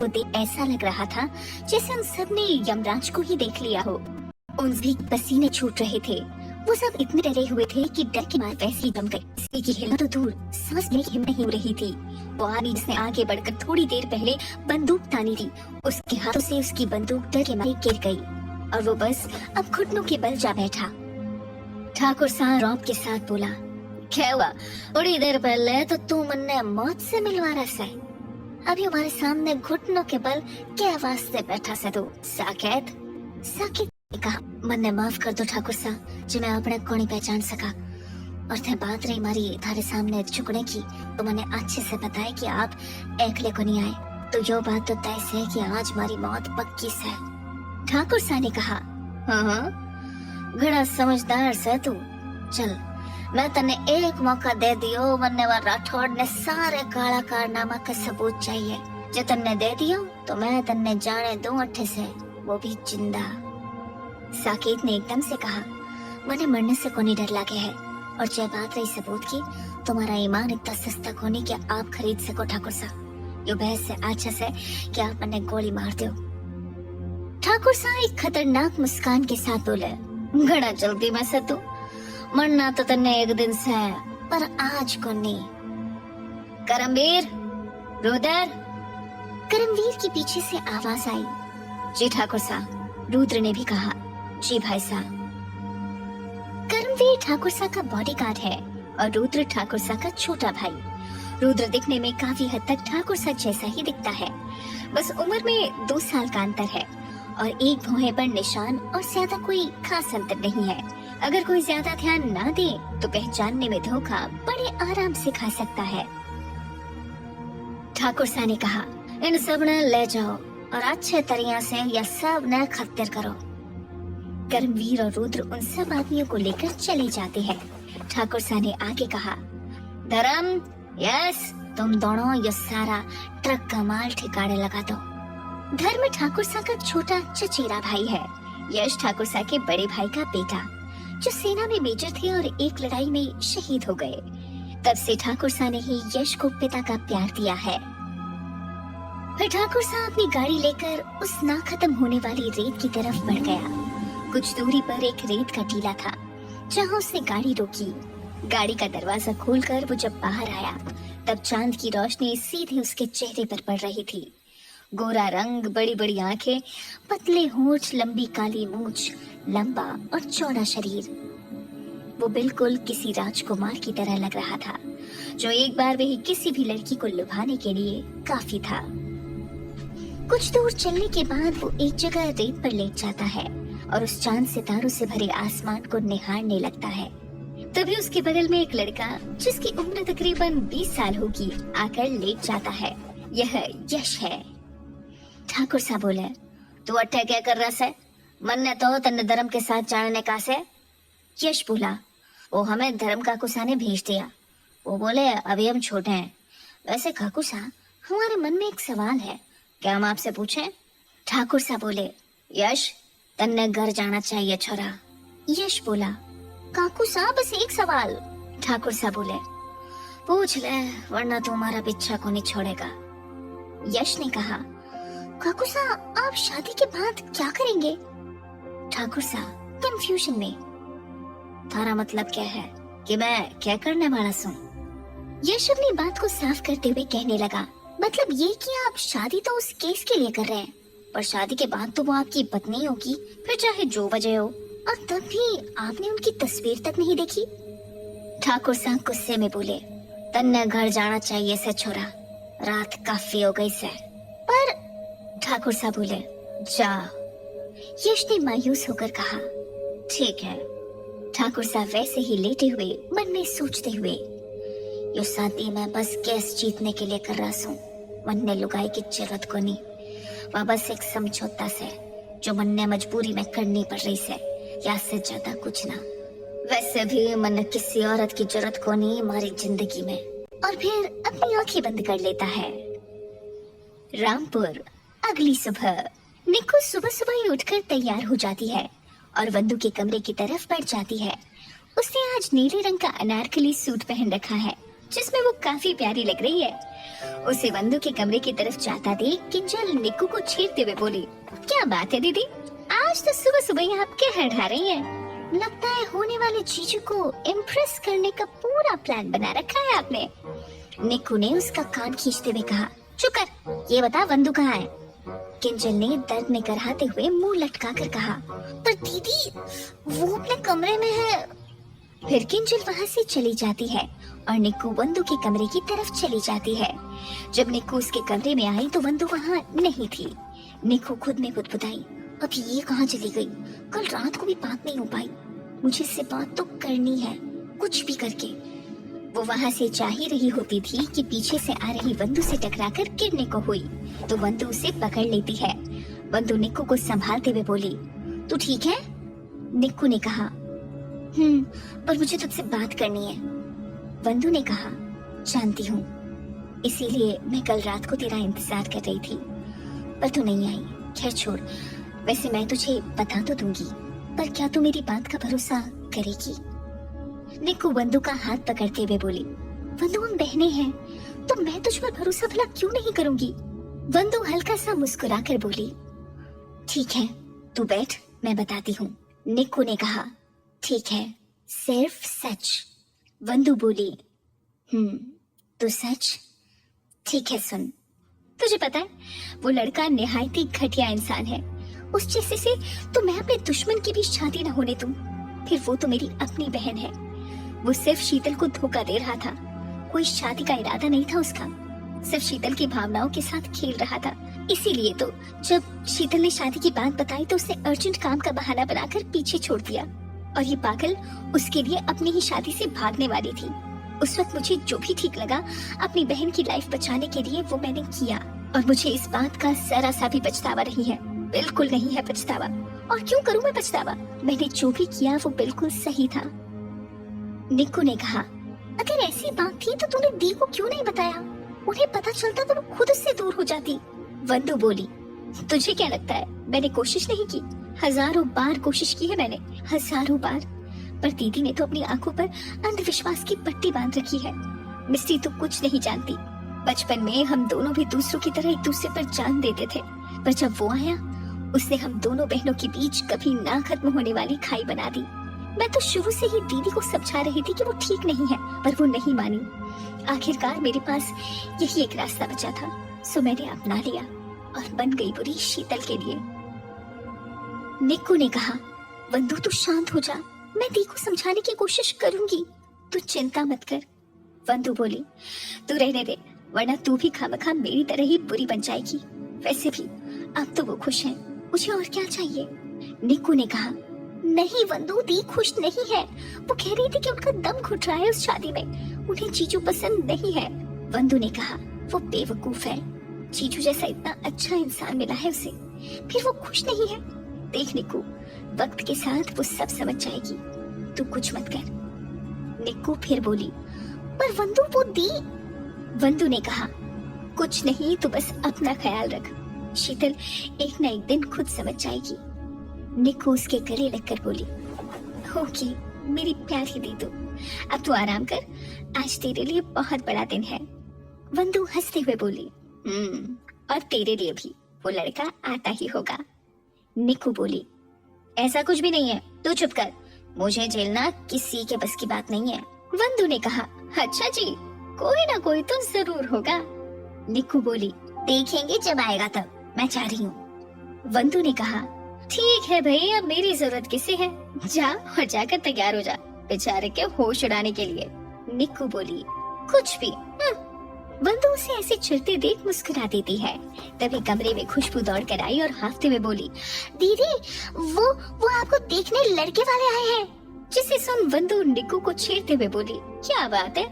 वो देख ऐसा लग रहा था जैसे उन सब ने यमराज को ही देख लिया हो। उन भी पसीने छूट रहे थे। वो सब इतने डरे हुए थे कि डर के मारे वैसे ही जम गए। किसी की हिलना तो दूर, सांस लेने की हिम्मत नहीं हो रही थी। वो आदमी जिसने आगे बढ़कर थोड़ी देर पहले बंदूक तानी थी, उसके हाथों से उसकी बंदूक डर के मारे गिर गई और वो बस अब घुटनों के बल जा बैठा। ठाकुर साहब रौब के साथ बोला, क्या हुआ? थोड़ी देर पहले तो तू मन्ने मौत से मिलवा रहा है, अभी हमारे सामने घुटनों के बल क्या वास्ते बैठा से तू? साकेत ने कहा, मन्ने माफ कर दो ठाकुर साहब, जो मैं अपने को नहीं पहचान सका। और थे बात रही मारी थारे सामने झुकने की, तो मैंने अच्छे से बताया कि आप एकले को नहीं आए, तो यो बात तो तय से कि आज हमारी मौत पक्की से। ठाकुर साहब ने कहा, हाँ घड़ा समझदार से तू। चल मैं तन्ने एक मौका दे दियो, मन्ने वाला राठौड़ ने सारे काला कारनामा का सबूत चाहिए। जो तन्ने दे दियो तो मैं तन्ने जाने दूं अट्ठे से, वो भी जिंदा। साकेत ने एकदम से कहा, मने मरने से कोनी डर लागे है, और जय बात रही सबूत की, तुम्हारा ईमान इतना सस्ता कोनी कि आप खरीद सको ठाकुर साहब। यो बहस से अच्छा से कि आप मन्ने गोली मार दो। ठाकुर साहब एक खतरनाक मुस्कान के साथ बोले, घड़ा जल्दी में से तू, मरना तो तन्ने एक दिन से है, पर आज को नहीं। करमवीर, रुद्र। करमवीर के पीछे से आवाज आई, जी ठाकुर साहब। रुद्र ने भी कहा, जी भाई साहब। करमवीर ठाकुर साहब का बॉडीगार्ड है और रुद्र ठाकुर साहब का छोटा भाई। रुद्र दिखने में काफी हद तक ठाकुर साहब जैसा ही दिखता है, बस उम्र में 2 साल का अंतर है और एक भौहें पर निशान और ज्यादा कोई खास अंतर नहीं है। अगर कोई ज्यादा ध्यान ना दे तो पहचानने में धोखा बड़े आराम से खा सकता है। ठाकुर साहब ने कहा, इन सब ने ले जाओ और अच्छे तरीके से यह सब ने खत्तर करो। करमवीर और रुद्र उन सब आदमियों को लेकर चले जाते हैं। ठाकुर साहब ने आगे कहा, धर्म, यस, तुम दोनों ये सारा ट्रक का माल ठिकाने लगा दो। धर्म ठाकुर साहब का छोटा चचेरा भाई है। यश ठाकुर साहब के बड़े भाई का बेटा, जो सेना में मेजर थे और एक लड़ाई में शहीद हो गए। तब से ठाकुर साहब ने ही यश को पिता का प्यार दिया है। फिर ठाकुर साहब अपनी गाड़ी लेकर उस ना खत्म होने वाली रेत की तरफ बढ़ गया। कुछ दूरी पर एक रेत का टीला था, जहाँ उसने गाड़ी रोकी। गाड़ी का दरवाजा खोलकर वो जब बाहर आया, तब चांद की रोशनी सीधे उसके चेहरे पर पड़ रही थी। गोरा रंग, बड़ी बड़ी आंखें, पतले होंठ, लंबी काली मूंछ, लंबा और चौड़ा शरीर। वो बिल्कुल किसी राजकुमार की तरह लग रहा था, जो एक बार वही किसी भी लड़की को लुभाने के लिए काफी था। कुछ दूर चलने के बाद वो एक जगह रेत पर लेट जाता है और उस चांद सितारों से भरे आसमान को निहारने लगता है। तभी उसके बगल में एक लड़का, जिसकी उम्र तकरीबन 20 साल होगी, आकर लेट जाता है। यह यश है। ठाकुर साहब बोले, तू अट्ठे क्या कर रहा है? मन ने तो तन्ने धर्म के साथ जाने का से। यश बोला, वो हमें धर्म काकूसा ने भेज दिया। वो बोले अभी हम छोटे हैं। वैसे काकूसा, हमारे मन में एक सवाल है, क्या हम आपसे पूछें? ठाकुर साहब बोले, यश, तन्ने घर जाना चाहिए छोरा। यश बोला, काकू साहब बस एक सवाल। ठाकुर साहब बोले, पूछ ले, वरना तू हमारा पीछा को नहीं छोड़ेगा। यश ने कहा, काकू साहब आप शादी के बाद क्या करेंगे? ठाकुर साहब कंफ्यूजन में, थारा मतलब क्या है कि मैं क्या करने वाला हूँ? यश अपनी बात को साफ करते हुए कहने लगा, मतलब ये कि आप शादी तो उस केस के लिए कर रहे हैं, पर शादी के बाद तो वो आपकी पत्नी होगी, फिर चाहे जो वजह हो, और तब भी आपने उनकी तस्वीर तक नहीं देखी। ठाकुर साहब गुस्से में बोले, तन्ने घर जाना चाहिए से छोरा, रात काफी हो गई से। पर ठाकुर साहब बोले, जा। यश ने मायूस होकर कहा, ठीक है। ठाकुर साहब वैसे ही लेटे हुए मन में सोचते हुए, यो शादी मैं बस केस जीतने के लिए कर रहा हूँ, मन ने लुगाई की जरूरत को नहीं, वह बस एक समझौता से जो मन ने मजबूरी में करनी पड़ रही से, या से ज्यादा कुछ ना। वैसे भी मन किसी औरत की जरूरत को नहीं हमारी जिंदगी में। और फिर अपनी आंखें बंद कर लेता है। रामपुर। अगली सुबह निक्कू सुबह सुबह ही उठकर तैयार हो जाती है और वंदू के कमरे की तरफ बढ़ जाती है। उसने आज नीले रंग का अनारकली सूट पहन रखा है, जिसमें वो काफी प्यारी लग रही है। उसे वंदु के कमरे की तरफ जाता देख किंजल निक्कू को छेड़ते हुए बोली, क्या बात है दीदी, आज तो सुबह सुबह यहाँ आप क्या हड़ा रही हैं? लगता है होने वाले जीजू को इम्प्रेस करने का पूरा प्लान बना रखा है आपने। निक्कू ने उसका कान खींचते हुए कहा, चुप कर, ये बता वंदु कहाँ है? किंजल ने दर्द में कराहते हुए मुंह लटका कर कहा, पर दीदी वो अपने कमरे में है। फिर किंजल वहाँ से चली जाती है और निक्कू वंदु के कमरे की तरफ चली जाती है। जब निक्कू उसके कमरे में आई तो वंदु वहाँ नहीं थी। निक्कू खुद में बुदबुदाई, अब ये कहाँ चली गई? कल रात को भी बात नहीं हो पाई, मुझे इससे बात तो करनी है, कुछ भी करके। वो वहाँ से जा ही रही होती थी कि पीछे से आ रही वंदु से टकराकर गिरने को हुई तो वंदु उसे पकड़ लेती है। वंदु निक्कू को संभालते हुए बोली, तू ठीक है? निक्कू ने कहा, पर मुझे तुझसे बात करनी है। वंदु ने कहा, जानती हूँ, इसीलिए मैं कल रात को तेरा इंतजार कर रही थी, पर तू नहीं आई। खैर छोड़, वैसे मैं तुझे बता तो दूंगी, पर क्या तू मेरी बात का भरोसा करेगी? निक्कू वंदु का हाथ पकड़ते हुए बोली, वंदु हम बहनें हैं, तो मैं तुझ पर भरोसा भला क्यों नहीं करूंगी? वंदु हल्का सा मुस्कुराकर बोली, ठीक है, तू बैठ, मैं बताती हूँ। निक्कू ने कहा, ठीक है, सिर्फ सच। वंदु बोली, तो सच? ठीक है, सुन, तुझे पता है वो लड़का निहायत ही घटिया इंसान है। उस जैसे से तो मैं अपने दुश्मन की भी शादी न होने दूं। फिर वो तो मेरी अपनी बहन है। वो सिर्फ शीतल को धोखा दे रहा था, कोई शादी का इरादा नहीं था उसका, सिर्फ शीतल की भावनाओं के साथ खेल रहा था। इसीलिए तो जब शीतल ने शादी की बात बताई तो उसने अर्जेंट काम का बहाना बनाकर पीछे छोड़ दिया और ये पागल उसके लिए अपनी ही शादी से भागने वाली थी। उस वक्त मुझे जो भी ठीक लगा अपनी बहन की लाइफ बचाने के लिए वो मैंने किया और मुझे इस बात का जरा सा भी पछतावा नहीं है, बिल्कुल नहीं है पछतावा। और क्यों करूं मैं पछतावा? मैंने जो भी किया वो बिल्कुल सही था। निक्कू ने कहा, अगर ऐसी बात थी तो तूने दी को क्यों नहीं बताया? उन्हें पता चलता तो वो खुद उससे दूर हो जाती। वंदु बोली, तुझे क्या लगता है मैंने कोशिश नहीं की? हजारों बार कोशिश की है मैंने, हजारों बार, पर दीदी ने तो अपनी आंखों पर अंधविश्वास की पट्टी बांध रखी है। मिस्टी तो कुछ नहीं जानती, बचपन में हम दोनों भी दूसरों की तरह एक दूसरे पर जान देते थे, पर जब वो आया उसने हम दोनों बहनों के बीच कभी ना खत्म होने वाली खाई बना दी। मैं तो शुरू से ही दीदी को समझा रही थी कि वो ठीक नहीं है, पर वो नहीं मानी। आखिरकार मेरे पास यही एक रास्ता बचा था, सो मैंने अपना लिया और बन गई बुरी शीतल के लिए। निक्कू ने कहा, वंदु तू शांत हो जा, मैं दी को समझाने की कोशिश करूंगी, तू चिंता मत कर। वंदु बोली, तू रहने दे, वरना तू भी खामखा मेरी तरह ही बुरी बन जाएगी। वैसे भी अब तो वो खुश है, मुझे और क्या चाहिए? निक्कू ने कहा, नहीं वंदु, दी खुश नहीं है। वो कह रही थी कि उनका दम घुट रहा है उस शादी में, उन्हें जीजू पसंद नहीं है। वंदु ने कहा, वो बेवकूफ है, जीजू जैसा इतना अच्छा इंसान मिला है उसे, फिर वो खुश नहीं है। देख निक्कू, वक्त के साथ वो सब समझ जाएगी, तू कुछ मत कर। निक्कू फिर बोली, पर वंदु वो दी। वंदु ने कहा, कुछ नहीं, तो बस अपना ख्याल रख, शीतल एक न एक दिन खुद समझ जाएगी। निक्कू उसके गले लगकर बोली, ओके मेरी प्यारी दीदू, अब तू आराम कर, आज तेरे लिए बहुत बड़ा दिन है। वंदु हंसते हुए बोली, और तेरे लिए भी, वो लड़का आता ही होगा। निक्कू बोली, ऐसा कुछ भी नहीं है, तू चुप कर, मुझे झेलना किसी के बस की बात नहीं है। वंदु ने कहा, अच्छा जी, कोई ना कोई तो जरूर होगा। निक्कू बोली, देखेंगे जब आएगा तब, मैं जा रही हूँ। वंदु ने कहा, ठीक है भाई, अब मेरी जरूरत किसे है, जा और जाकर तैयार हो जा बेचारे के होश उड़ाने के लिए। निक्कू बोली, कुछ भी। वंदु उसे ऐसे चिढ़ते देख मुस्कुरा देती है। तभी कमरे में खुशबू दौड़ कर आई और हाफते हुए बोली, दीदी वो आपको देखने लड़के वाले आए हैं। जिसे सुन वंदु निक्कू को छेड़ते हुए बोली, क्या बात है,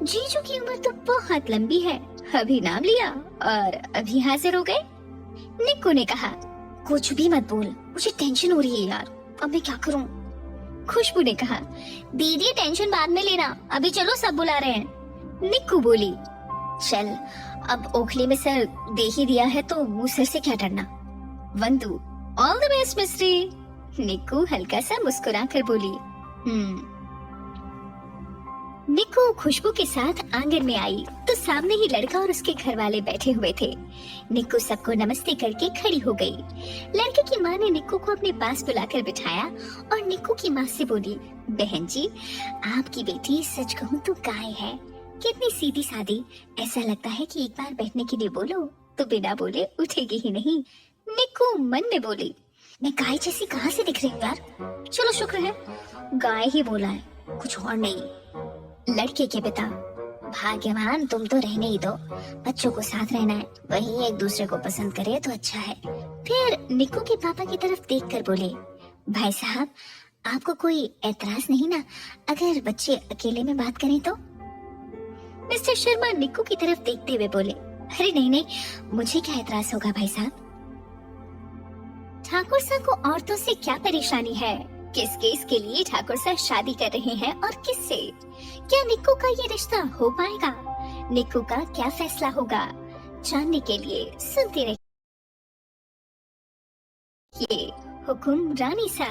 जीजू की उम्र तो बहुत लंबी है, अभी नाम लिया और अभी हाजिर हो गए। निक्कू ने कहा, कुछ भी मत बोल, मुझे टेंशन हो रही है यार, अब मैं क्या करूं? खुशबू ने कहा, दीदी टेंशन बाद में लेना, अभी चलो सब बुला रहे हैं। निक्कू बोली, चल अब ओखली में सर दे ही दिया है तो मुंह सिर से क्या डरना। वंदु, ऑल द बेस्ट मिस्ट्री। निक्कू हल्का सा मुस्कुरा कर बोली, निक्कू खुशबू के साथ आंगन में आई तो सामने ही लड़का और उसके घर वाले बैठे हुए थे। निक्कू सबको नमस्ते करके खड़ी हो गई। लड़के की माँ ने निक्कू को अपने पास बुलाकर बिठाया और निक्कू की माँ से बोली, बहन जी, आपकी बेटी सच कहूँ तो गाय है, कितनी सीधी सादी, ऐसा लगता है कि एक बार बैठने के लिए बोलो तो बिना बोले उठेगी ही नहीं। निक्कू मन में बोली, मैं गाय जैसी कहाँ से दिख रही हूँ यार, चलो शुक्र है गाय ही बोला है, कुछ और नहीं। लड़के के पिता, भाग्यवान तुम तो रहने ही दो, बच्चों को साथ रहना है, वही एक दूसरे को पसंद करे तो अच्छा है। फिर निक्कू के पापा की तरफ देखकर बोले, भाई साहब आपको कोई एतराज नहीं ना अगर बच्चे अकेले में बात करें तो? मिस्टर शर्मा निक्कू की तरफ देखते हुए बोले, अरे नहीं नहीं, मुझे क्या एतराज होगा भाई साहब। ठाकुर साहब को औरतों से क्या परेशानी है, किस केस के लिए ठाकुर साहब शादी कर रहे हैं और किससे? क्या निक्कू का ये रिश्ता हो पाएगा? निक्कू का क्या फैसला होगा? जानने के लिए सुनते रहिए हुकुम रानी सा।